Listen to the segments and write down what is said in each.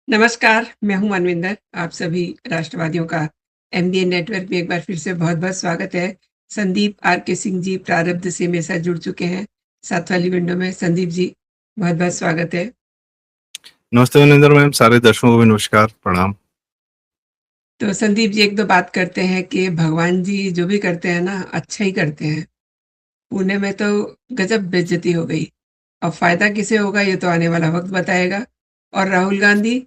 नमस्कार, मैं हूँ मनविंदर। आप सभी राष्ट्रवादियों का एमबीए नेटवर्क में एक बार फिर से बहुत-बहुत स्वागत है। संदीप आर के सिंह जी प्रारब्ध से मेरे साथ जुड़ चुके हैं, साथ वाली विंडो में। संदीप जी, बहुत-बहुत स्वागत है। नमस्ते विनेंद्र मैम, सारे दर्शकों को भी नमस्कार, प्रणाम। तो संदीप जी, 1-2 बात करते हैं कि भगवान जी जो भी करते हैं ना, अच्छा ही करते हैं। पुणे में तो गजब बेइज्जती हो गई। अब फ़ायदा किसे होगा ये तो आने वाला वक़्त बताएगा। और राहुल गांधी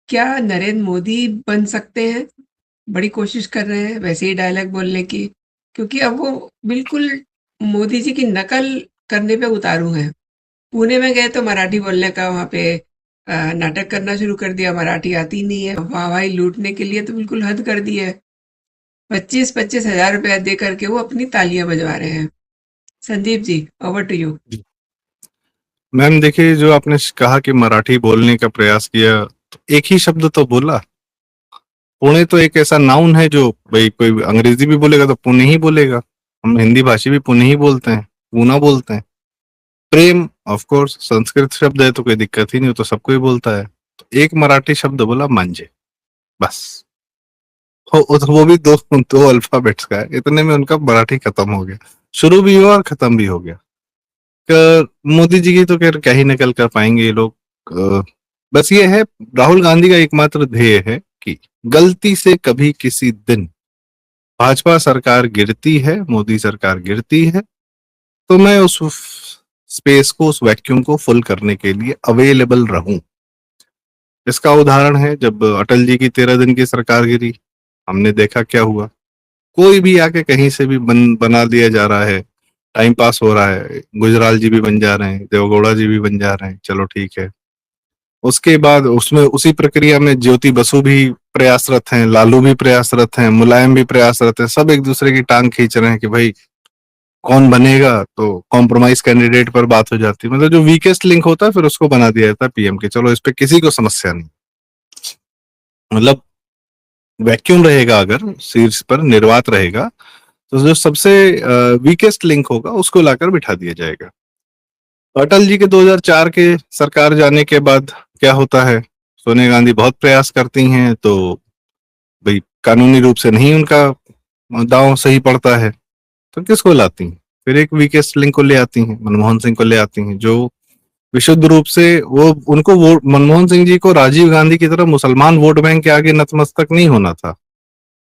क्या नरेंद्र मोदी बन सकते हैं? बड़ी कोशिश कर रहे हैं वैसे ही डायलॉग बोलने की, क्योंकि अब वो बिल्कुल मोदी जी की नकल करने पे उतारू हैं। पुणे में गए तो मराठी बोलने का वहाँ पे नाटक करना शुरू कर दिया, मराठी आती नहीं है। वाहवाही लूटने के लिए तो बिल्कुल हद कर दी है। 25-25 हज़ार रुपया दे करके वो अपनी तालियां बजवा रहे हैं। Sandeep ji, over to you. जी। मैम देखिए, जो आपने कहा कि मराठी बोलने का प्रयास किया, तो एक ही शब्द तो बोला। पुणे तो एक ऐसा नाउन है जो भाई कोई अंग्रेजी भी बोलेगा तो पुणे ही बोलेगा। हम हिंदी भाषी भी पुणे ही बोलते हैं, पूना बोलते हैं। प्रेम ऑफ कोर्स संस्कृत शब्द है तो कोई दिक्कत ही नहीं, वो तो सबको ही बोलता है। तो एक मराठी शब्द बोला, मांझे, बस। वो भी दो दो अल्फाबेट्स का है, इतने में उनका मराठी खत्म हो गया। शुरू भी हुआ और खत्म भी हो गया। मोदी जी की तो खैर क्या ही नकल कर पाएंगे ये लोग। बस ये है, राहुल गांधी का एकमात्र ध्येय है कि गलती से कभी किसी दिन भाजपा सरकार गिरती है, मोदी सरकार गिरती है, तो मैं उस स्पेस को, उस वैक्यूम को फुल करने के लिए अवेलेबल रहूं। इसका उदाहरण है जब अटल जी की 13 दिन की सरकार गिरी, हमने देखा क्या हुआ। कोई भी आके कहीं से भी बना दिया जा रहा है, टाइम पास हो रहा है। गुजराल जी भी बन जा रहे हैं, देवगौड़ा जी भी बन जा रहे हैं, चलो ठीक है। उसके बाद उसमें उसी प्रक्रिया में ज्योति बसु भी प्रयासरत हैं, लालू भी प्रयासरत हैं, मुलायम भी प्रयासरत हैं। सब एक दूसरे की टांग खींच रहे हैं कि भाई कौन बनेगा, तो कॉम्प्रोमाइज कैंडिडेट पर बात हो जाती है। मतलब जो वीकेस्ट लिंक होता है फिर उसको बना दिया जाता है पीएम के। चलो इस पे किसी को समस्या नहीं। मतलब वैक्यूम रहेगा, अगर शीर्ष पर निर्वात रहेगा तो जो सबसे वीकेस्ट लिंक होगा उसको लाकर बिठा दिया जाएगा। अटल जी के 2004 के सरकार जाने के बाद क्या होता है, सोनिया गांधी बहुत प्रयास करती हैं, तो भाई कानूनी रूप से नहीं उनका दांव सही पड़ता है, तो किसको लाती हैं? फिर एक वीकेस्ट लिंक को ले आती हैं, मनमोहन सिंह को ले आती हैं, जो विशुद्ध रूप से वो उनको वोट, मनमोहन सिंह जी को राजीव गांधी की तरह मुसलमान वोट बैंक के आगे नतमस्तक नहीं होना था।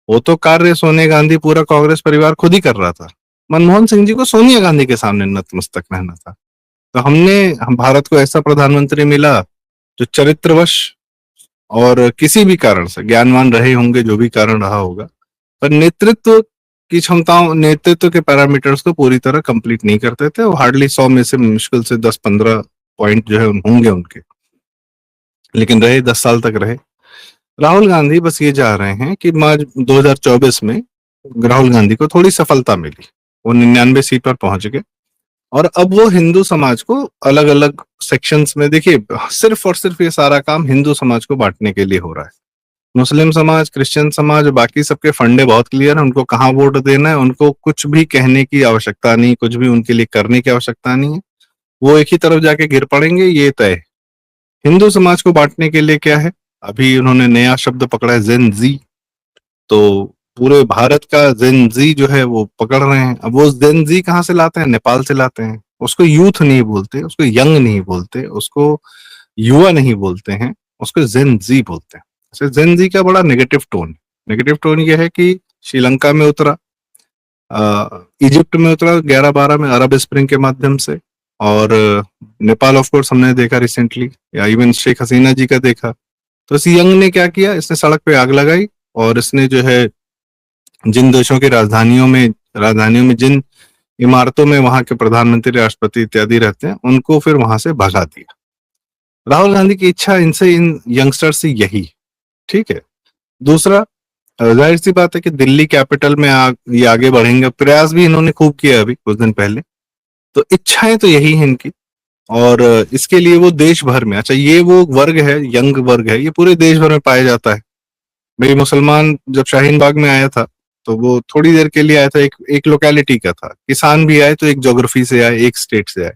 वो तो कार्य सोनिया गांधी, पूरा कांग्रेस परिवार खुद ही कर रहा था। मनमोहन सिंह जी को सोनिया गांधी के सामने नतमस्तक रहना था। तो हम भारत को ऐसा प्रधानमंत्री मिला जो चरित्रवश और किसी भी कारण से ज्ञानवान रहे होंगे, जो भी कारण रहा होगा, पर नेतृत्व की क्षमताओं, नेतृत्व के पैरामीटर्स को पूरी तरह कंप्लीट नहीं करते थे। वो हार्डली 100 में से मुश्किल से 10-15 पॉइंट जो है होंगे उनके, लेकिन रहे 10 साल तक रहे। राहुल गांधी बस ये चाह रहे हैं कि 2024 में राहुल गांधी को थोड़ी सफलता मिली, वो 99 सीट पर पहुंच गए, और अब वो हिंदू समाज को अलग अलग सेक्शंस में, देखिए सिर्फ और सिर्फ ये सारा काम हिंदू समाज को बांटने के लिए हो रहा है। मुस्लिम समाज, क्रिश्चियन समाज, बाकी सबके फंडे बहुत क्लियर है, उनको कहाँ वोट देना है, उनको कुछ भी कहने की आवश्यकता नहीं, कुछ भी उनके लिए करने की आवश्यकता नहीं है। वो एक ही तरफ जाके गिर पड़ेंगे, ये तय है। हिंदू समाज को बांटने के लिए क्या है, अभी उन्होंने नया शब्द पकड़ा है, जेन जी। तो पूरे भारत का जेन जी जो है वो पकड़ रहे हैं। अब वो जेन जी कहाँ से लाते हैं? नेपाल से लाते हैं। उसको यूथ नहीं बोलते, उसको यंग नहीं बोलते, उसको युवा नहीं बोलते हैं, उसको जेन जी बोलते हैं। अच्छा, जेन जी का बड़ा नेगेटिव टोन, नेगेटिव टोन ये है कि श्रीलंका में उतरा, इजिप्ट में उतरा 11-12 में अरब स्प्रिंग के माध्यम से, और नेपाल ऑफ कोर्स हमने देखा रिसेंटली, या इवन शेख हसीना जी का देखा। तो इस यंग ने क्या किया, इसने सड़क पे आग लगाई, और इसने जो है जिन देशों की राजधानियों में जिन इमारतों में वहां के प्रधानमंत्री, राष्ट्रपति इत्यादि रहते हैं, उनको फिर वहां से भगा दिया। राहुल गांधी की इच्छा इनसे, इन यंगस्टर से यही, ठीक है। दूसरा, जाहिर सी बात है कि दिल्ली कैपिटल में ये आगे बढ़ेंगे। प्रयास भी इन्होंने खूब किया अभी कुछ दिन पहले। तो इच्छाएं तो यही है इनकी, और इसके लिए वो देश भर में, अच्छा ये वो वर्ग है, यंग वर्ग है, ये पूरे देश भर में पाया जाता है। भाई मुसलमान जब शाहीन बाग में आया था तो वो थोड़ी देर के लिए आया था, एक एक लोकेलिटी का था। किसान भी आए तो एक ज्योग्राफी से आए, एक स्टेट से आए।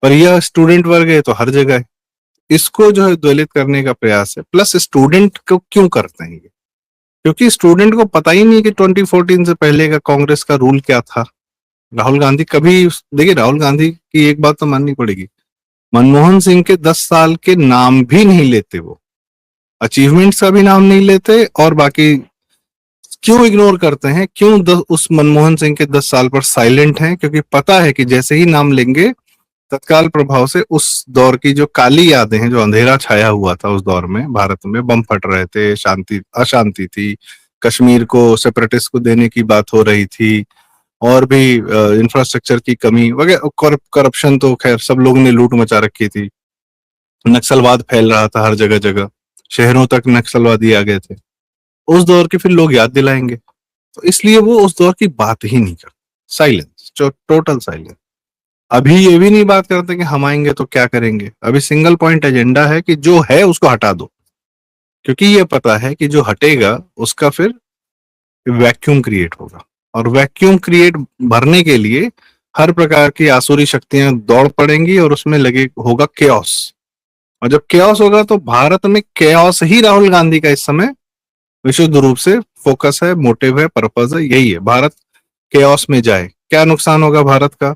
पर यह स्टूडेंट वर्ग है तो हर जगह है। इसको जो है दलित करने का प्रयास है। प्लस स्टूडेंट को क्यों करते हैं ये? क्योंकि स्टूडेंट को पता ही नहीं कि 2014 से पहले का कांग्रेस का रूल क्या था। राहुल गांधी कभी, देखिए राहुल गांधी की एक बात तो माननी पड़ेगी, मनमोहन सिंह के 10 साल के नाम भी नहीं लेते, वो अचीवमेंट्स का भी नाम नहीं लेते, और बाकी क्यों इग्नोर करते हैं, क्यों उस मनमोहन सिंह के 10 साल पर साइलेंट हैं? क्योंकि पता है कि जैसे ही नाम लेंगे तत्काल प्रभाव से उस दौर की जो काली यादें हैं, जो अंधेरा छाया हुआ था उस दौर में, भारत में बम फट रहे थे, शांति अशांति थी, कश्मीर को सेपरेटिस्ट को देने की बात हो रही थी, और भी इंफ्रास्ट्रक्चर की कमी वगैरह, करप्शन तो खैर सब लोगों ने लूट मचा रखी थी, नक्सलवाद फैल रहा था हर जगह जगह, शहरों तक नक्सलवादी आ गए थे। उस दौर के फिर लोग याद दिलाएंगे, तो इसलिए वो उस दौर की बात ही नहीं करते, साइलेंस, टोटल साइलेंस। अभी ये भी नहीं बात करते कि हम आएंगे तो क्या करेंगे, अभी सिंगल पॉइंट एजेंडा है कि जो है उसको हटा दो, क्योंकि ये पता है कि जो हटेगा उसका फिर वैक्यूम क्रिएट होगा, और वैक्यूम क्रिएट भरने के लिए हर प्रकार की आसुरी शक्तियां दौड़ पड़ेंगी, और उसमें लगे होगा केओस, और जब केओस होगा तो भारत में केओस ही राहुल गांधी का इस समय विशुद्ध रूप से फोकस है, मोटिव है, पर्पज है, यही है, भारत केओस में जाए। क्या नुकसान होगा भारत का?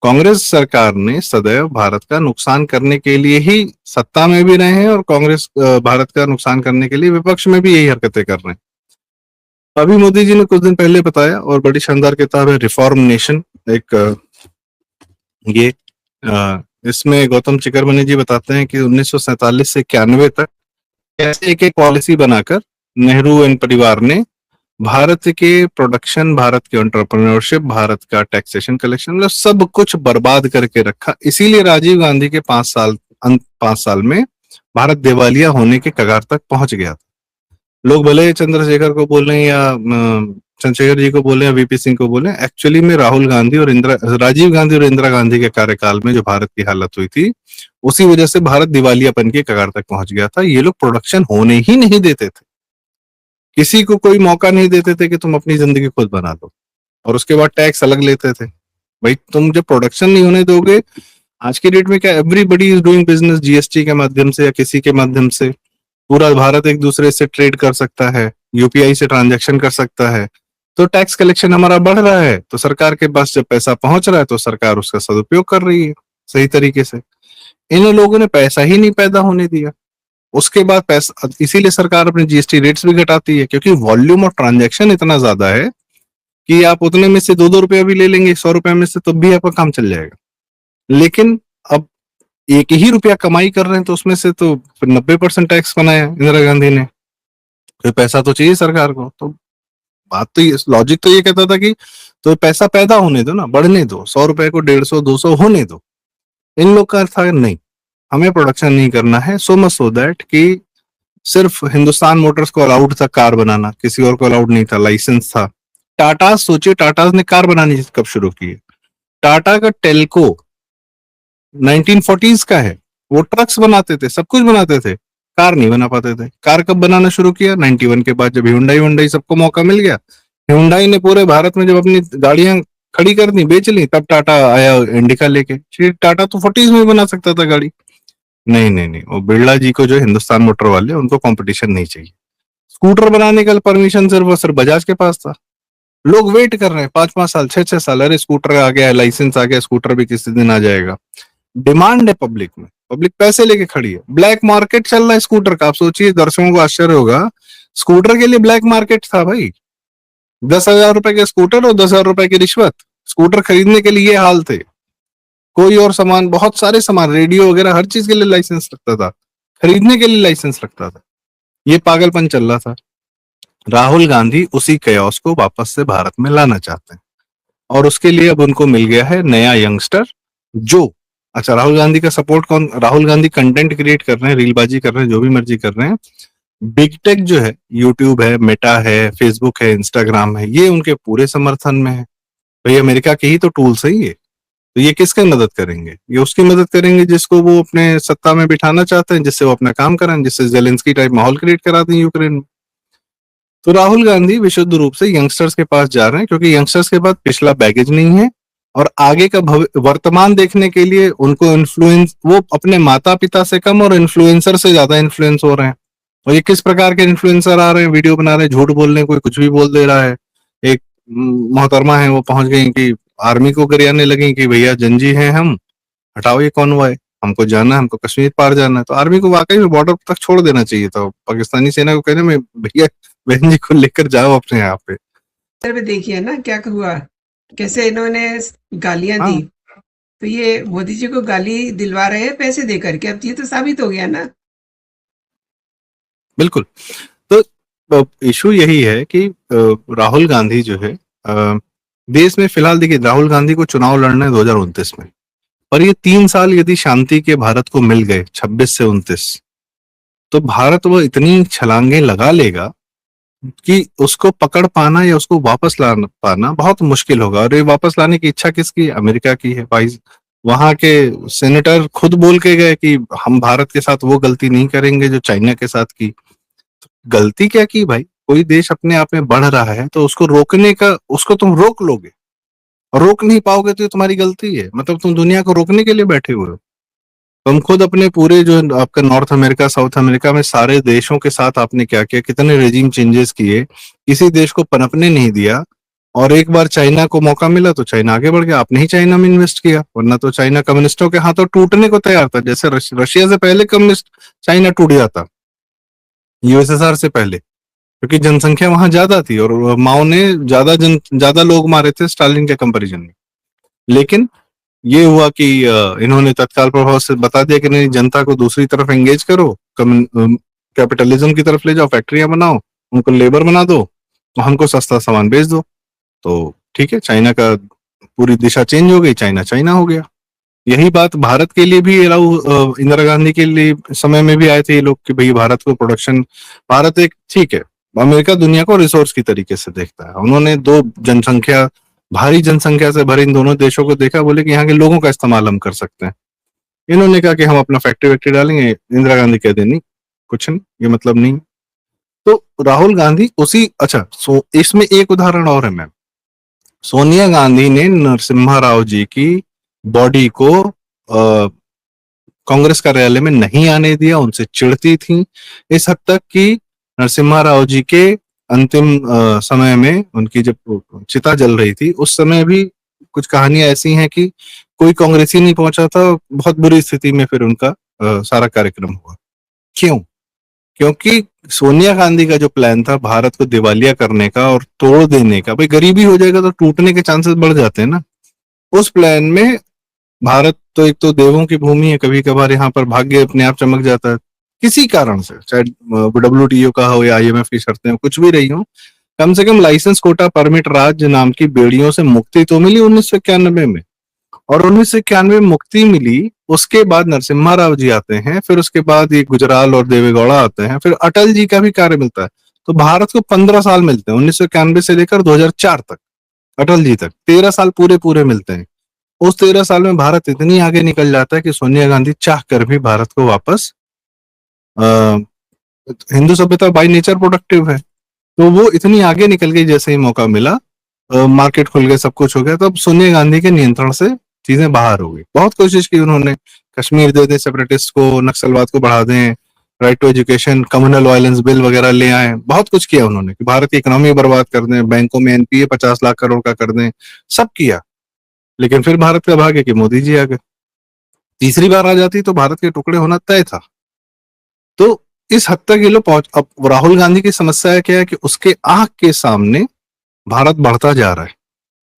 कांग्रेस सरकार ने सदैव भारत का नुकसान करने के लिए ही सत्ता में भी रहे हैं, और कांग्रेस भारत का नुकसान करने के लिए विपक्ष में भी यही हरकतें कर रहे हैं। अभी मोदी जी ने कुछ दिन पहले बताया, और बड़ी शानदार किताब है रिफॉर्म नेशन, एक ये इसमें गौतम चिकरमणि जी बताते हैं कि 1947 से 91 तक कैसे एक एक पॉलिसी बनाकर नेहरू एंड परिवार ने भारत के प्रोडक्शन, भारत के एंटरप्रेन्योरशिप, भारत का टैक्सेशन कलेक्शन, मतलब सब कुछ बर्बाद करके रखा। इसीलिए राजीव गांधी के 5 साल में भारत दिवालिया होने के कगार तक पहुंच गया था। लोग भले चंद्रशेखर को बोले या चंद्रशेखर जी को बोले या वीपी सिंह को बोले, एक्चुअली में राहुल गांधी और राजीव गांधी और इंदिरा गांधी के कार्यकाल में जो भारत की हालत हुई थी, उसी वजह से भारत दिवालियापन के कगार तक पहुंच गया था। ये लोग प्रोडक्शन होने ही नहीं देते थे, किसी को कोई मौका नहीं देते थे कि तुम अपनी जिंदगी खुद बना दो, और उसके बाद टैक्स अलग लेते थे। भाई तुम जब प्रोडक्शन नहीं होने दोगे, आज की डेट में क्या everybody is doing business GST के माध्यम से या किसी के माध्यम से, पूरा भारत एक दूसरे से ट्रेड कर सकता है, यूपीआई से ट्रांजैक्शन कर सकता है, तो टैक्स कलेक्शन हमारा बढ़ रहा है, तो सरकार के पास जब पैसा पहुंच रहा है तो सरकार उसका सदुपयोग कर रही है सही तरीके से। इन लोगों ने पैसा ही नहीं पैदा होने दिया, उसके बाद पैसा, इसीलिए सरकार अपने जीएसटी रेट्स भी घटाती है, क्योंकि वॉल्यूम ऑफ ट्रांजैक्शन इतना ज्यादा है कि आप उतने में से 2-2 रुपया भी ले लेंगे 100 रुपए में से, तब भी आपका काम चल जाएगा। लेकिन अब एक ही रुपया कमाई कर रहे हैं, तो उसमें से तो 90% टैक्स बनाया इंदिरा गांधी ने, तो पैसा तो चाहिए सरकार को। तो बात तो ये, लॉजिक तो ये कहता था कि तो पैसा पैदा होने दो ना, बढ़ने दो, 100 रुपए को 150-200 होने दो। इन लोग का था नहीं, हमें प्रोडक्शन नहीं करना है, सो मच सो दैट कि सिर्फ हिंदुस्तान मोटर्स को अलाउड था कार बनाना, किसी और को अलाउड नहीं था, लाइसेंस था। टाटा, सोचिए टाटा ने कार बनानी कब शुरू की है? टाटा का टेल्को 1940s का है, वो ट्रक्स बनाते थे, सब कुछ बनाते थे, कार नहीं बना पाते थे। कार कब बनाना शुरू किया? 91 के बाद, जब हुंडई हुंडई सबको मौका मिल गया, हुंडई ने पूरे भारत में जब अपनी गाड़ियां खड़ी कर दी, बेच ली, तब टाटा आया इंडिका लेके। टाटा तो 40s में बना सकता था गाड़ी। नहीं नहीं नहीं, वो बिरला जी को जो हिंदुस्तान मोटर वाले, उनको कंपटीशन नहीं चाहिए। स्कूटर बनाने का परमिशन सिर्फ और सिर्फ बजाज के पास था। लोग वेट कर रहे हैं 5-5 साल, 6-6 साल, अरे स्कूटर आ गया है, लाइसेंस आ गया, स्कूटर भी किसी दिन आ जाएगा। डिमांड है पब्लिक में, पब्लिक पैसे लेके खड़ी है, ब्लैक मार्केट चल रहा है स्कूटर का। आप सोचिए, दर्शकों को आश्चर्य होगा, स्कूटर के लिए ब्लैक मार्केट था भाई। 10,000 रुपए के स्कूटर और 10,000 रुपए की रिश्वत, स्कूटर खरीदने के लिए ये हाल थे। कोई और सामान, बहुत सारे सामान, रेडियो वगैरह, हर चीज के लिए लाइसेंस लगता था, खरीदने के लिए लाइसेंस लगता था। ये पागलपन चल रहा था। राहुल गांधी उसी कयास को वापस से भारत में लाना चाहते हैं, और उसके लिए अब उनको मिल गया है नया यंगस्टर जो, अच्छा राहुल गांधी का सपोर्ट कौन? राहुल गांधी कंटेंट क्रिएट कर रहे हैं, रीलबाजी कर रहे हैं, जो भी मर्जी कर रहे हैं। बिग टेक जो है, यूट्यूब है, मेटा है, फेसबुक है, इंस्टाग्राम है, ये उनके पूरे समर्थन में है। भाई अमेरिका के ही तो टूल्स है ये, तो ये किसकी मदद करेंगे? ये उसकी मदद करेंगे जिसको वो अपने सत्ता में बिठाना चाहते हैं, जिससे वो अपना काम कराएं, जिससे जेलेंस्की टाइप माहौल क्रिएट करा दें यूक्रेन में। तो राहुल गांधी विशुद्ध रूप से यंगस्टर्स के पास जा रहे हैं, क्योंकि यंगस्टर्स के पास पिछला बैगेज नहीं है, और आगे का वर्तमान देखने के लिए उनको इन्फ्लुएंस, वो अपने माता पिता से कम और इन्फ्लुएंसर से ज्यादा इन्फ्लुएंस हो रहे हैं। और ये किस प्रकार के इन्फ्लुएंसर आ रहे हैं, वीडियो बना रहे हैं, झूठ बोल रहे हैं, कोई कुछ भी बोल दे रहा है। एक मोहतरमा है, वो पहुंच गई कि आर्मी को गरियाने लगी कि भैया जंजी हैं हम, हटाओ ये कॉन्वॉय, हमको जाना है, हमको कश्मीर पार जाना है। तो आर्मी को वाकई में बॉर्डर तक छोड़ देना चाहिए था, पाकिस्तानी सेना को कहने में भैया बहन जी को लेकर जाओ अपने यहाँ पे। में देखिए ना क्या हुआ, कैसे इन्होंने गालियां दी। हाँ तो ये मोदी जी को गाली दिलवा रहे हैं पैसे दे करके, अब ये तो साबित हो गया ना। बिल्कुल। तो इशू यही है कि राहुल गांधी जो है, देश में फिलहाल देखिए, राहुल गांधी को चुनाव लड़ना है 2029 में, और ये 3 साल यदि शांति के भारत को मिल गए 26 से 29, तो भारत वो इतनी छलांगे लगा लेगा कि उसको पकड़ पाना या उसको वापस ला पाना बहुत मुश्किल होगा। और ये वापस लाने की इच्छा किसकी? अमेरिका की है भाई। वहां के सेनेटर खुद बोल के गए कि हम भारत के साथ वो गलती नहीं करेंगे जो चाइना के साथ की। गलती क्या की भाई? कोई देश अपने आप में बढ़ रहा है तो उसको रोकने का, उसको तुम रोक लोगे, और रोक नहीं पाओगे तो ये तुम्हारी गलती है। मतलब तुम दुनिया को रोकने के लिए बैठे हुए हो। तुम खुद अपने पूरे जो आपका नॉर्थ अमेरिका, साउथ अमेरिका में सारे देशों के साथ आपने क्या किया, कितने रेजिम चेंजेस किए, किसी देश को पनपने नहीं दिया। और एक बार चाइना को मौका मिला तो चाइना आगे बढ़ गया, आपने ही चाइना में इन्वेस्ट किया, वरना तो चाइना कम्युनिस्टों के हाथों टूटने को तैयार था। जैसे रशिया से पहले कम्युनिस्ट चाइना टूट जाता, यूएसएसआर से पहले, क्योंकि जनसंख्या वहां ज्यादा थी और माओ ने ज्यादा लोग मारे थे स्टालिन के कंपैरिजन में। लेकिन ये हुआ कि इन्होंने तत्काल प्रभाव से बता दिया कि नहीं, जनता को दूसरी तरफ एंगेज करो, कैपिटलिज्म की तरफ ले जाओ, फैक्ट्रियां बनाओ, उनको लेबर बना दो, हमको सस्ता सामान बेच दो। तो ठीक है, चाइना का पूरी दिशा चेंज हो गई, चाइना चाइना हो गया। यही बात भारत के लिए भी इंदिरा गांधी के लिए समय में भी आए थे ये लोग कि भाई भारत को प्रोडक्शन, भारत एक, ठीक है, अमेरिका दुनिया को रिसोर्स की तरीके से देखता है। उन्होंने दो जनसंख्या, भारी जनसंख्या से भरे इन दोनों देशों को देखा, बोले कि यहाँ के लोगों का इस्तेमाल हम कर सकते हैं। इन्होंने कहा कि हम अपना फैक्ट्री वैक्ट्री डालेंगे, इंदिरा गांधी कहते नहीं, कुछ नहीं, ये मतलब नहीं। तो राहुल गांधी उसी, अच्छा इसमें एक उदाहरण और है मैम, सोनिया गांधी ने नरसिम्हा राव जी की बॉडी को कांग्रेस कार्यालय में नहीं आने दिया, उनसे चिढ़ती थी, इस हद तक कि नरसिम्हा राव जी के अंतिम समय में उनकी जब चिता जल रही थी उस समय भी कुछ कहानियां ऐसी हैं कि कोई कांग्रेसी नहीं पहुंचा था। बहुत बुरी स्थिति में फिर उनका सारा कार्यक्रम हुआ। क्यों? क्योंकि सोनिया गांधी का जो प्लान था भारत को दिवालिया करने का और तोड़ देने का, भाई गरीबी हो जाएगा तो टूटने के चांसेस बढ़ जाते हैं ना, उस प्लान में भारत तो एक तो देवों की भूमि है, कभी कभार यहाँ पर भाग्य अपने आप चमक जाता है किसी कारण से, चाहे WTO का हो या IMF की शर्तें हो, कुछ भी रही हो, कम से कम लाइसेंस कोटा परमिट राज्य नाम की बेड़ियों से मुक्ति तो मिली 1991 में। और 1991 में मुक्ति मिली, उसके बाद नरसिम्हा राव जी आते हैं, फिर उसके बाद ये गुजराल और देवेगौड़ा आते हैं, फिर अटल जी का भी कार्य मिलता है। तो भारत को 15 साल मिलते हैं, 1991 से लेकर 2004 तक, अटल जी तक 13 साल पूरे पूरे मिलते हैं। उस 13 साल में भारत इतनी आगे निकल जाता है कि सोनिया गांधी चाह कर भी भारत को वापस, हिंदू सभ्यता बाई नेचर प्रोडक्टिव है, तो वो इतनी आगे निकल गई, जैसे ही मौका मिला मार्केट खुल गए, सब कुछ हो गया, तो अब सोनिया गांधी के नियंत्रण से चीजें बाहर हो गई। बहुत कोशिश की उन्होंने, कश्मीर दे दें सेपरेटिस्ट को, नक्सलवाद को बढ़ा दें, right to education, communal violence bill वगैरह ले आए, बहुत कुछ किया उन्होंने कि भारत की इकोनॉमी बर्बाद कर दें, बैंकों में NPA 50 लाख करोड़ का कर दें, सब किया। लेकिन फिर भारत का भाग्य कि मोदी जी आ गए, तीसरी बार आ जाती तो भारत के टुकड़े होना तय था। तो इस हद तक ये लोग पहुंच, अब राहुल गांधी की समस्या क्या है कि उसके आंख के सामने भारत बढ़ता जा रहा है,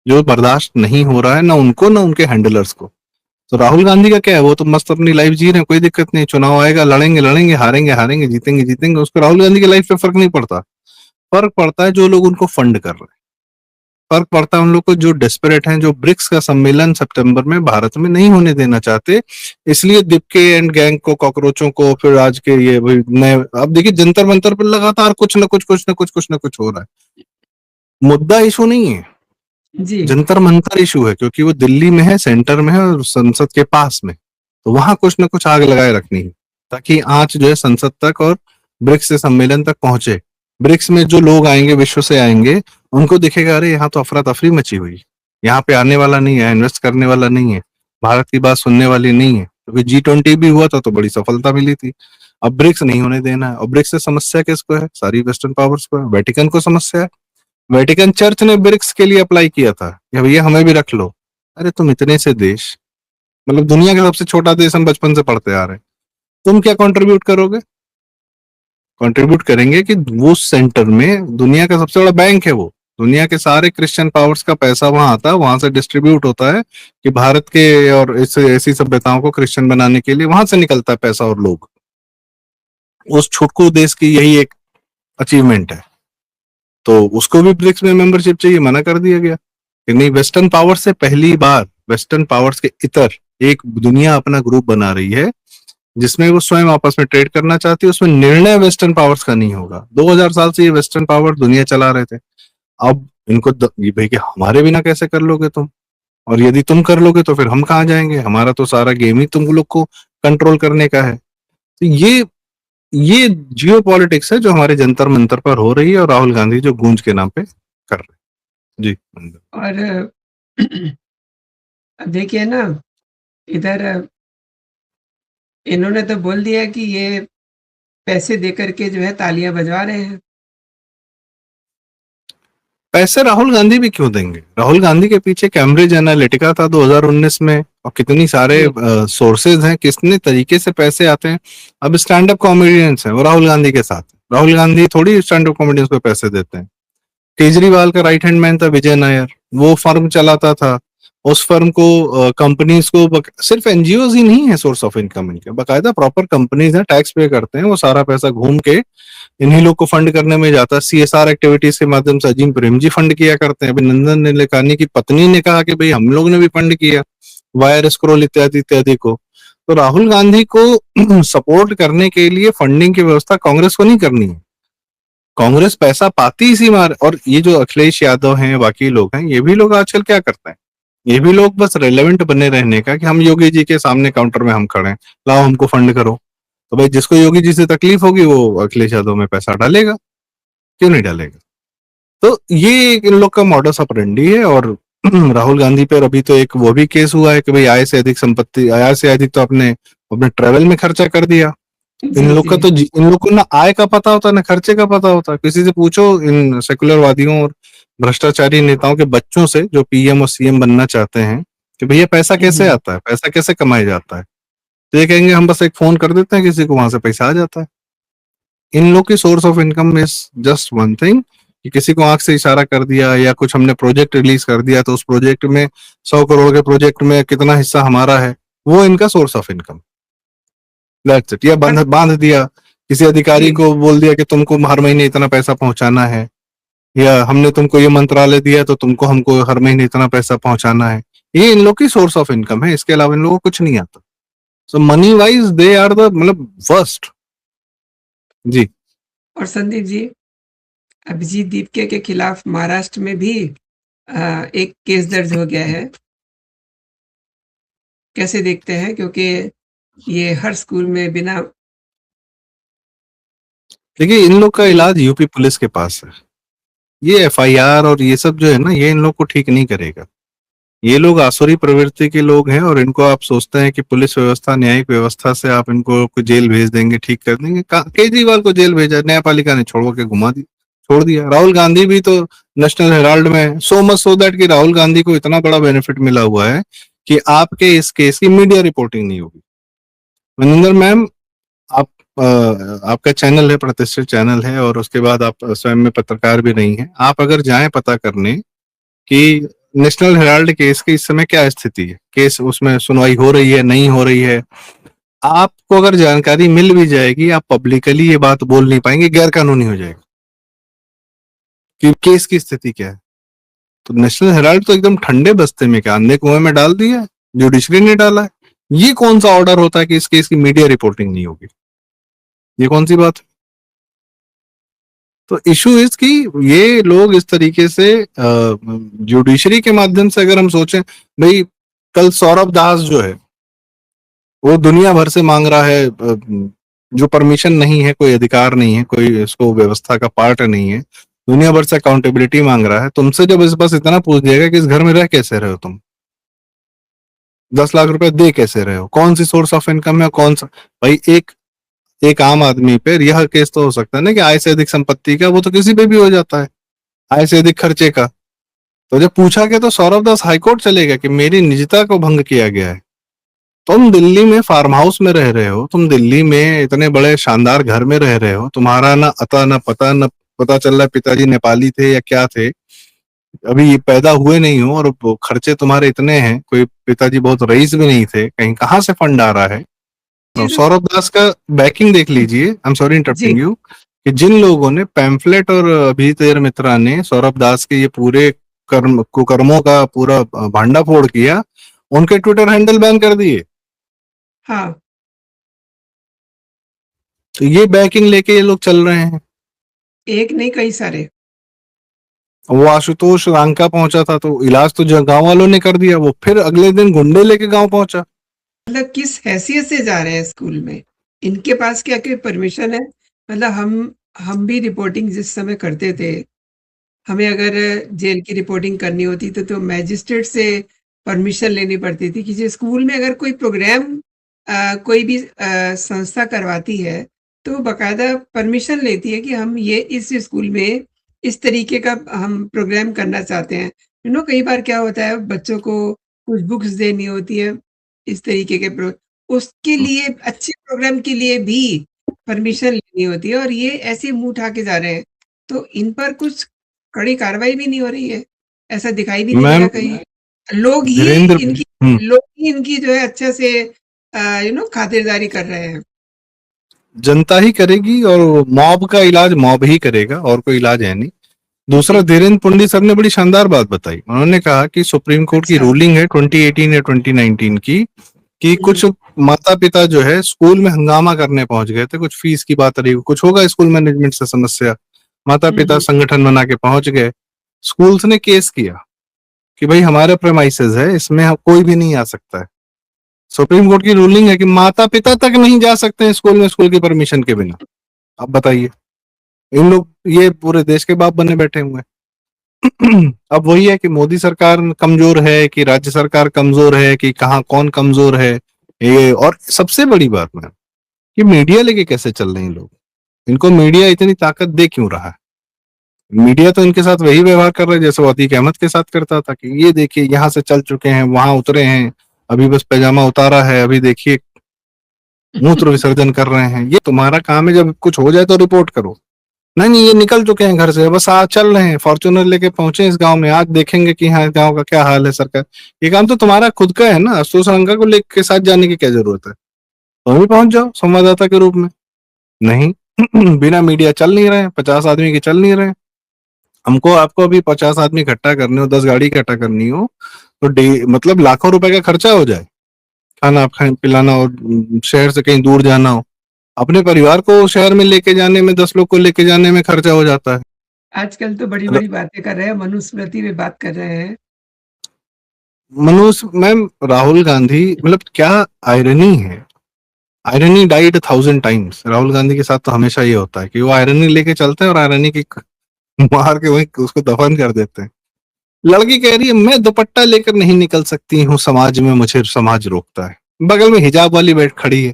जो बर्दाश्त नहीं हो रहा है, ना उनको ना उनके हैंडलर्स को। तो राहुल गांधी का क्या है, वो तो मस्त अपनी लाइफ जी रहे हैं, कोई दिक्कत नहीं, चुनाव आएगा, लड़ेंगे लड़ेंगे, हारेंगे हारेंगे, जीतेंगे जीतेंगे, उसको राहुल गांधी की लाइफ पे फर्क नहीं पड़ता। फर्क पड़ता है जो लोग उनको फंड कर रहे हैं, फर्क पड़ता है उन लोग को जो डेस्परेट हैं, जो ब्रिक्स का सम्मेलन सितंबर में भारत में नहीं होने देना चाहते, इसलिए दिपके एंड गैंग को, कॉकरोचों को, फिर आज के ये नए, अब देखिए जंतर मंतर पर लगातार कुछ ना कुछ कुछ ना कुछ कुछ ना कुछ हो रहा है। मुद्दा इशू नहीं है, जी। जंतर मंतर इशू है, क्योंकि वो दिल्ली में है, सेंटर में है और संसद के पास में, तो वहां कुछ ना कुछ आग लगाए रखनी है ताकि आंच जो है संसद तक और ब्रिक्स से सम्मेलन तक पहुंचे। ब्रिक्स में जो लोग आएंगे, विश्व से आएंगे, उनको दिखेगा अरे यहाँ तो अफरा तफरी मची हुई, यहाँ पे आने वाला नहीं है, इन्वेस्ट करने वाला नहीं है, भारत की बात सुनने वाली नहीं है। क्योंकि G20 भी हुआ था तो बड़ी सफलता मिली थी। अब ब्रिक्स नहीं होने देना है। और ब्रिक्स से समस्या किसको है? सारी वेस्टर्न पावर्स को है, वेटिकन को समस्या है। वेटिकन चर्च ने ब्रिक्स के लिए अप्लाई किया था कि भैया हमें भी रख लो। अरे तुम इतने से देश, मतलब दुनिया का सबसे छोटा देश, हम बचपन से पढ़ते आ रहे हैं, तुम क्या कंट्रीब्यूट करोगे? कंट्रीब्यूट करेंगे कि वो सेंटर में दुनिया का सबसे बड़ा बैंक है, वो दुनिया के सारे क्रिश्चियन पावर्स का पैसा वहां आता है, वहां से डिस्ट्रीब्यूट होता है कि भारत के और इस ऐसी सभ्यताओं को क्रिश्चियन बनाने के लिए वहां से निकलता है पैसा और लोग। उस छोटकू देश की यही एक अचीवमेंट है। तो उसको भी ब्रिक्स में मेंबरशिप चाहिए, मना कर दिया गया कि नहीं। वेस्टर्न पावर्स से पहली बार वेस्टर्न पावर्स के इतर एक दुनिया अपना ग्रुप बना रही है जिसमें वो स्वयं आपस में ट्रेड करना चाहती है, उसमें निर्णय वेस्टर्न पावर्स का नहीं होगा। 2000 साल से ये वेस्टर्न पावर दुनिया चला रहे थे। अब इनको ये भाई कि हमारे बिना कैसे कर लोगे तुम, और यदि तुम कर लोगे तो फिर हम कहाँ जाएंगे, हमारा तो सारा गेम ही तुम लोग को कंट्रोल करने का है। तो ये जियो पॉलिटिक्स है जो हमारे जंतर मंतर पर हो रही है, और राहुल गांधी जो गूंज के नाम पे कर रहे हैं। जी और अब देखिए ना, इधर इन्होंने तो बोल दिया कि ये पैसे दे करके जो है तालियां बजवा रहे हैं। पैसे राहुल गांधी भी क्यों देंगे? राहुल गांधी के पीछे कैम्ब्रिज एनालिटिका था 2019 में, और कितनी सारे जी। सोर्सेज हैं, कितने तरीके से पैसे आते हैं। अब स्टैंड अप कॉमेडियंस हैं वो राहुल गांधी के साथ, राहुल गांधी थोड़ी स्टैंड अप कॉमेडियंस को पैसे देते हैं। केजरीवाल का राइट हैंड मैन था विजय नायर, वो फर्म चलाता था। उस फर्म को कंपनीज को सिर्फ एनजीओ ही नहीं है सोर्स ऑफ इनकम इनके, बाकायदा प्रॉपर कंपनीज हैं, टैक्स पे करते हैं, वो सारा पैसा घूम के इन्हीं लोग को फंड करने में जाता है। सीएसआर एक्टिविटीज के माध्यम से अजीम प्रेमजी फंड किया करते हैं। अभिनंदन निलेकानी की पत्नी ने कहा कि भाई हम लोग ने भी फंड किया वायर स्क्रॉल इत्यादि इत्यादि को। तो राहुल गांधी को सपोर्ट करने के लिए फंडिंग की व्यवस्था कांग्रेस को नहीं करनी है। कांग्रेस पैसा पाती इसी मार। और ये जो अखिलेश यादव हैं, बाकी लोग हैं, ये भी लोग आजकल क्या करते हैं, ये भी लोग बस रेलेवेंट बने रहने का कि हम योगी जी के सामने काउंटर में हम खड़े हैं, लाओ हमको फंड करो। तो भाई जिसको योगी जी से तकलीफ होगी वो अखिलेश यादव में पैसा डालेगा, क्यों नहीं डालेगा? तो ये इन लोग का मॉडस ऑपरेंडी है। और राहुल गांधी पर अभी तो एक वो भी केस हुआ है कि भाई आय से अधिक संपत्ति, आय से अधिक तो अपने अपने ट्रेवल में खर्चा कर दिया। इन जी, लोग जी। का तो इन लोग को ना आय का पता होता ना खर्चे का पता होता। किसी से पूछो इन सेकुलरवादियों और भ्रष्टाचारी नेताओं के बच्चों से जो पीएम और सीएम बनना चाहते हैं कि भैया पैसा हुँ, कैसे हुँ। आता है, पैसा कैसे कमाया जाता है, तो ये कहेंगे हम बस एक फोन कर देते हैं किसी को, वहां से पैसा आ जाता है। इन लोग की source of income is just one thing कि किसी को आंख से इशारा कर दिया या कुछ हमने प्रोजेक्ट रिलीज कर दिया तो उस प्रोजेक्ट में 100 करोड़ के प्रोजेक्ट में कितना हिस्सा हमारा है, वो इनका source of income. That's it. या और बांध बांध दिया, किसी अधिकारी जी। को बोल दिया कि तुमको हर महीने इतना पैसा पहुंचाना है, या हमने तुमको ये मंत्रालय दिया तो तुमको हमको हर महीने इतना पैसा पहुंचाना है। ये इन लोग की सोर्स ऑफ इनकम है, इसके अलावा इन लोगों को कुछ नहीं आता। So money wise they are the मतलब वर्स्ट। जी और संदीप जी, अभिजीत दीपके के खिलाफ महाराष्ट्र में भी एक केस दर्ज हो गया है। कैसे देखते हैं? क्योंकि ये हर स्कूल में बिना देखिए, इन लोग का जी, इलाज यूपी पुलिस के पास है। ये एफआईआर और ये सब जो है ना, ये इन लोग को ठीक नहीं करेगा। ये लोग आसुरी प्रवृत्ति के लोग हैं, और इनको आप सोचते हैं कि पुलिस व्यवस्था, न्यायिक व्यवस्था से आप इनको जेल भेज देंगे, ठीक कर देंगे। केजरीवाल को जेल भेजा, न्यायपालिका ने छोड़ के घुमा दी, छोड़ दिया। राहुल गांधी भी तो नेशनल हेराल्ड में, सो मच सो दैट कि राहुल गांधी को इतना बड़ा बेनिफिट मिला हुआ है कि आपके इस केस की मीडिया रिपोर्टिंग नहीं होगी। मनिंदर मैम, आप आपका चैनल है, प्रतिष्ठित चैनल है, और उसके बाद आप स्वयं में पत्रकार भी नहीं है। आप अगर जाएं पता करने कि नेशनल हेराल्ड केस की इस समय क्या स्थिति है, केस उसमें सुनवाई हो रही है नहीं हो रही है, आपको अगर जानकारी मिल भी जाएगी आप पब्लिकली ये बात बोल नहीं पाएंगे, गैर कानूनी हो जाएगा कि केस की स्थिति क्या है। तो नेशनल हेराल्ड तो एकदम ठंडे बस्ते में, क्या अंधे कुएं में डाल दिया है, जुडिशरी ने डाला है। ये कौन सा ऑर्डर होता है कि इस केस की मीडिया रिपोर्टिंग नहीं होगी? ये कौन सी बात है? तो इशू इज कि ये लोग इस तरीके से जुडिशरी के माध्यम से, अगर हम सोचें भाई, कल सौरभ दास जो है वो दुनिया भर से मांग रहा है जो परमिशन नहीं है, कोई अधिकार नहीं है, कोई इसको व्यवस्था का पार्ट नहीं है, दुनिया भर से अकाउंटेबिलिटी मांग रहा है तुमसे। जब इस बस इतना पूछ दिएगा कि इस घर में रह कैसे रहे हो तुम, 10 लाख रुपए दे कैसे रहे हो, कौन सी सोर्स ऑफ इनकम है, कौन सा। भाई एक एक आम आदमी पे यह केस तो हो सकता है ना कि आय से अधिक संपत्ति का, वो तो किसी पे भी हो जाता है, आय से अधिक खर्चे का। तो जब पूछा गया तो सौरभ दास हाईकोर्ट चले गए कि मेरी निजता को भंग किया गया है। तुम दिल्ली में फार्म हाउस में रह रहे हो, तुम दिल्ली में इतने बड़े शानदार घर में रह रहे हो, तुम्हारा ना अता ना पता, न पता चल रहा है पिताजी नेपाली थे या क्या थे, अभी ये पैदा हुए नहीं हो, और वो खर्चे तुम्हारे इतने हैं, कोई पिताजी बहुत रईस भी नहीं थे, कहीं कहाँ से फंड आ रहा है। जी, और तो सौरभ दास का बैकिंग देख लीजिए, आई एम सॉरी जी, इंटरप्टिंग यू, कि जिन लोगों ने पैम्फलेट और अभिजीत मित्रा ने सौरभ दास के ये पूरे कुकर्मों का पूरा भांडाफोड़ किया, उनके ट्विटर हैंडल बैन कर दिए। हाँ, तो ये बैकिंग लेके ये लोग चल रहे हैं। एक नहीं कई सारे। वो आशुतोष रांका पहुंचा था तो इलाज तो गांव वालों ने कर दिया, वो फिर अगले दिन गुंडे लेके गांव पहुंचा। मतलब किस हैसियत से जा रहे हैं स्कूल में? इनके पास क्या कोई परमिशन है? मतलब हम भी रिपोर्टिंग जिस समय करते थे, हमें अगर जेल की रिपोर्टिंग करनी होती तो मैजिस्ट्रेट से परमिशन लेनी पड़ती थी। किसी स्कूल में अगर कोई प्रोग्राम कोई भी संस्था करवाती है, तो बकायदा परमिशन लेती है कि हम ये इस स्कूल में इस तरीके का हम प्रोग्राम करना चाहते हैं। कई बार क्या होता है, बच्चों को कुछ बुक्स देनी होती है, इस तरीके के उसके लिए अच्छे प्रोग्राम के लिए भी परमिशन लेनी होती है, और ये ऐसे मुँह उठा के जा रहे हैं। तो इन पर कुछ कड़ी कार्रवाई भी नहीं हो रही है, ऐसा दिखाई भी नहीं दे मैम रहा कहीं। लोग ही धीरेन्द्र, इनकी जो है अच्छे से खातिरदारी कर रहे हैं। जनता ही करेगी, और मॉब का इलाज मॉब ही करेगा, और कोई इलाज है नहीं। दूसरा, जी, धीरेन्द्र पुंडी सर ने बड़ी शानदार बात बताई। उन्होंने कहा कि सुप्रीम कोर्ट की अच्छा। रूलिंग है 2018 या 2019 की, कि हुँ, कुछ माता पिता जो है स्कूल में हंगामा करने पहुंच गए थे, कुछ फीस की बात रही, कुछ होगा स्कूल मैनेजमेंट से समस्या, माता हुँ, पिता हुँ। संगठन बना के पहुंच गए, स्कूल्स ने केस किया कि भाई हमारे प्रेमाइसेस है, इसमें कोई भी नहीं आ सकता है। सुप्रीम कोर्ट की रूलिंग है कि माता पिता तक नहीं जा सकते हैं स्कूल में स्कूल की परमिशन के बिना। अब बताइए, इन लोग ये पूरे देश के बाप बने बैठे हुए हैं। अब वही है कि मोदी सरकार कमजोर है कि राज्य सरकार कमजोर है, कि कहाँ कौन कमजोर है। ये और सबसे बड़ी बात मैम, कि मीडिया लेके कैसे चल रहे हैं लोग, इनको मीडिया इतनी ताकत दे क्यों रहा है। मीडिया तो इनके साथ वही व्यवहार कर रहा है जैसे वो अतीक अहमद के साथ करता था, कि ये देखिए यहाँ से चल चुके हैं, वहां उतरे हैं, अभी बस पैजामा उतारा है, अभी देखिए मूत्र विसर्जन कर रहे हैं। ये तुम्हारा काम है, जब कुछ हो जाए तो रिपोर्ट करो। नहीं नहीं, ये निकल चुके हैं घर से, बस आज चल रहे हैं, फॉर्च्यूनर लेके पहुंचे इस गांव में, आज देखेंगे कि हाँ गांव का क्या हाल है सरकार। ये काम तो तुम्हारा खुद का है ना, आशुतोष रंगा को लेके के साथ जाने की क्या जरूरत है। तुम भी पहुंच जाओ संवाददाता के रूप में। नहीं, बिना मीडिया चल नहीं रहे, 50 आदमी के चल नहीं रहे। हमको आपको अभी 50 आदमी इकट्ठा करने हो, 10 गाड़ी इकट्ठा करनी हो, तो मतलब लाखों रुपए का खर्चा हो जाए, खाना पिलाना, और शहर से कहीं दूर जाना हो, अपने परिवार को शहर में लेके जाने में, 10 लोग को लेके जाने में खर्चा हो जाता है। आजकल तो मतलब बड़ी-बड़ी बातें कर रहे हैं, मनुस्मृति पे बात कर रहे हैं। मनुष्य मैम, राहुल गांधी, मतलब क्या आयरनी है, irony died 1000 times. Rahul Gandhi के साथ तो हमेशा ये होता है कि वो आयरनी लेके चलते हैं और आयरनी की मार के वही उसको दफन कर देते हैं। लड़की कह रही है मैं दुपट्टा लेकर नहीं निकल सकती हूँ समाज में, मुझे समाज रोकता है। बगल में हिजाब वाली बैठ खड़ी है,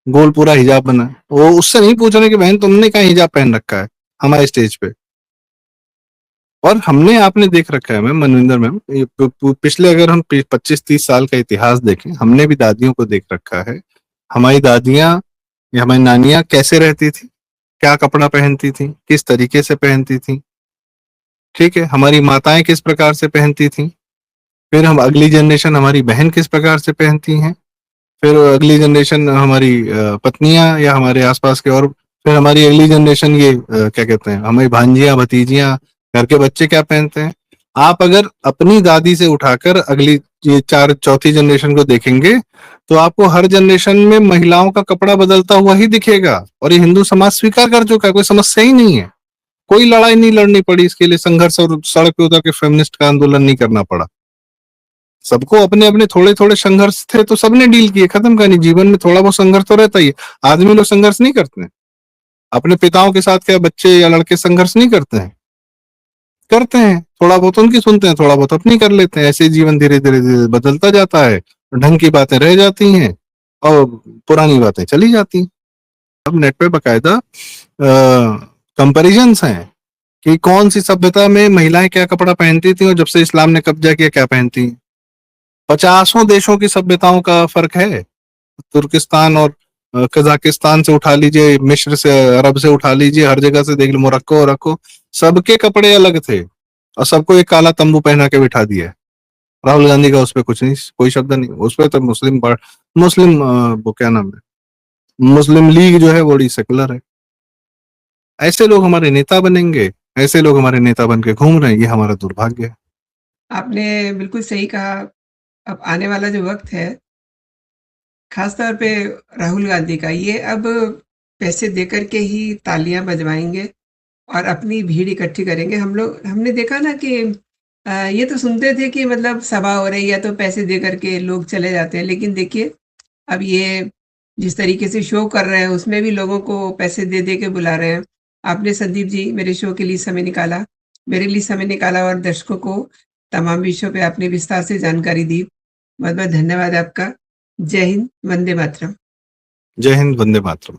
गोल पूरा हिजाब बना है, वो उससे नहीं पूछ रहे कि बहन तुमने क्या हिजाब पहन रखा है हमारे स्टेज पे। और हमने आपने देख रखा है मैम, मनविंदर मैम, पिछले अगर हम 25-30 साल का इतिहास देखें, हमने भी दादियों को देख रखा है। हमारी दादियां या हमारी नानियां कैसे रहती थी, क्या कपड़ा पहनती थी, किस तरीके से पहनती थी, ठीक है, हमारी माताएं किस प्रकार से पहनती थी, फिर हम अगली जनरेशन हमारी बहन किस प्रकार से पहनती हैं, फिर अगली जनरेशन हमारी पत्नियां या हमारे आसपास के, और फिर हमारी अगली जनरेशन ये क्या कहते हैं, हमारी भांजियां भतीजियां, घर के बच्चे क्या पहनते हैं। आप अगर अपनी दादी से उठाकर अगली ये चार चौथी जनरेशन को देखेंगे, तो आपको हर जनरेशन में महिलाओं का कपड़ा बदलता हुआ ही दिखेगा, और ये हिंदू समाज स्वीकार कर चुका है, कोई समस्या ही नहीं है। कोई लड़ाई नहीं लड़नी पड़ी इसके लिए, संघर्ष और सड़क पे उतर के फेमिनिस्ट का आंदोलन नहीं करना पड़ा। सबको अपने अपने थोड़े थोड़े संघर्ष थे तो सबने डील किए, खत्म करनी। जीवन में थोड़ा बहुत संघर्ष तो रहता ही है, आदमी लोग संघर्ष नहीं करते। अपने पिताओं के साथ क्या बच्चे या लड़के संघर्ष नहीं करते हैं? करते हैं, थोड़ा बहुत उनकी सुनते हैं, थोड़ा बहुत अपनी कर लेते हैं। ऐसे ही जीवन धीरे धीरे धीरे बदलता जाता है, ढंग की बातें रह जाती हैं और पुरानी बातें चली जाती हैं। अब नेट पे बकायदा कंपेरिजन्स हैं कि कौन सी सभ्यता में महिलाएं क्या कपड़ा पहनती थी और जब से इस्लाम ने कब्जा किया क्या पहनती हैं। 50 देशों की सभ्यताओं का फर्क है। तुर्किस्तान और कजाकिस्तान से उठा लीजिए, मिस्र से, अरब से उठा लीजिए, हर जगह से देख लीजिए, मोरक्को रखो, सबके कपड़े अलग थे और सबको एक काला तंबू पहना के बिठा दिया। राहुल गांधी का उस पर कुछ नहीं, कोई शब्द नहीं उस पर। तो मुस्लिम वो क्या नाम है, मुस्लिम लीग जो है बड़ी सेकुलर है। ऐसे लोग हमारे नेता बनेंगे, ऐसे लोग हमारे नेता बन के घूम रहे हैं, ये हमारा दुर्भाग्य है। आपने बिल्कुल सही कहा। अब आने वाला जो वक़्त है, ख़ास तौर पे राहुल गांधी का, ये अब पैसे देकर के ही तालियाँ बजवाएँगे और अपनी भीड़ इकट्ठी करेंगे। हमने देखा ना कि ये तो सुनते थे कि मतलब सभा हो रही है तो पैसे दे कर के लोग चले जाते हैं। लेकिन देखिए, अब ये जिस तरीके से शो कर रहे हैं, उसमें भी लोगों को पैसे दे-दे के बुला रहे हैं। आपने संदीप जी मेरे शो के लिए समय निकाला, मेरे लिए समय निकाला और दर्शकों को तमाम विषयों पे आपने विस्तार से जानकारी दी। बहुत-बहुत धन्यवाद आपका। जय हिंद, वंदे मातरम। जय हिंद, वंदे मातरम।